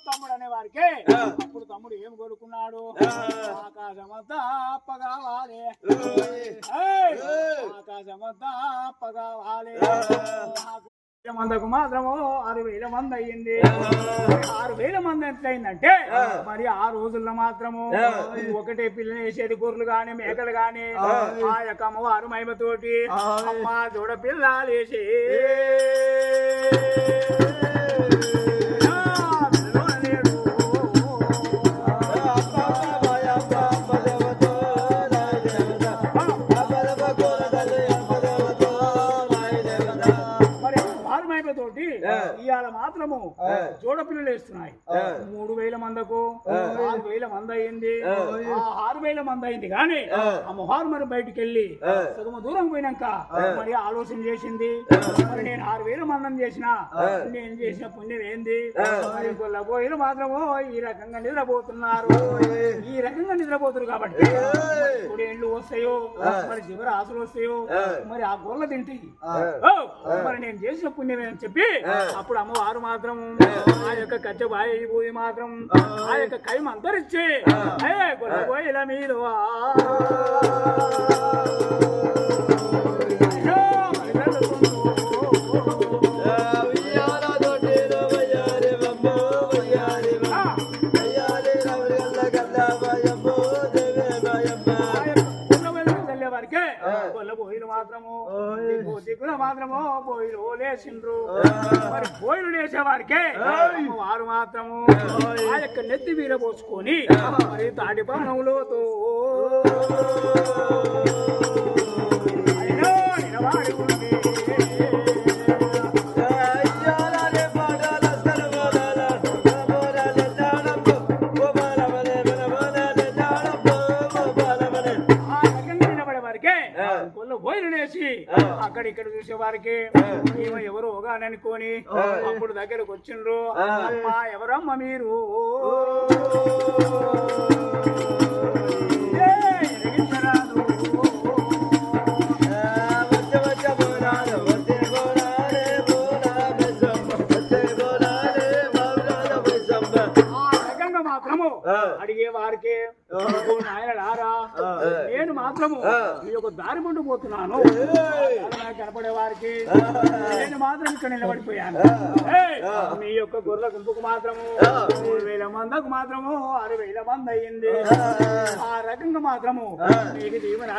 తమ్ముడు అనే వారికి అప్పుడు తమ్ముడు ఏం కోరుకున్నాడు? ఆకాశమంతా అప్పగావాలి, ఆకాశమంతా అప్పగావాలి. మందకు మాత్రము 6,000 మంది అయ్యింది. 6,000 మంది ఎట్లయిందంటే మరి ఆ రోజుల్లో మాత్రము ఒకటే పిల్లని వేసేది గొర్రెలు గాని మేకలు గాని ఆ యొక్క అమ్మవారు మహిమతోటి అమ్మ దూడ పిల్లలు వేసి తోటి ఇవాళ మాత్రము జోడ పిల్లలు వేస్తున్నాయి. 3,000 మందకు 6,000 మంది అయింది. 6,000 మంది అయింది కానీ అమ్మవారు మరి బయటికి వెళ్ళి సగమ దూరం పోయినాక మరి ఆలోచన చేసింది. మరి నేను 6,000 మందిని చేసిన నేను చేసిన పుణ్యం ఏంది? మరి గొల్లబోయిలు మాత్రము ఈ రకంగా నిద్రపోతున్నారు. ఈ రకంగా నిద్రపోతున్నారు కాబట్టి ఇప్పుడు ఎండ్లు వస్తాయో మరి చివర ఆశలు వస్తాయో మరి ఆ గొల్ల తింటాయి. మరి నేను చేసిన పుణ్యం అని చెప్పి అప్పుడు అమ్మవారు మాత్రం ఆ యొక్క కచ్చ బాయి పోయి మాత్రం ఆ యొక్క కైమ అంతరిచ్చి గొల్లబోయిల మీరు బోయిలు మాత్రము దిగుల మాత్రము బోయిలు లేచిండ్రు. మరి బోయిలు లేచే వారికే వారు మాత్రము ఆ యొక్క నెత్తి వీర పోసుకొని మరి తాటి పవనంలోతో నిలవాడి ఉంది. అక్కడిక్కడ చూసే వారికి ఎవరు అనుకోని అప్పుడు దగ్గరకు వచ్చిండ్రు. అమ్మా ఎవరమ్మ మీరు? అడిగే వారికి నాయనడారా నేను మాత్రము ఈ యొక్క దారి ముందు పోతున్నాను. కనపడే వారికి నేను మాత్రం ఇక్కడ నిలబడిపోయాను. మీ యొక్క గొర్రెల గుంపుకు మాత్రము 3,000 మందికి మాత్రము 6,000 మంది అయ్యింది. ఆ రకంగా మాత్రము మీకు జీవన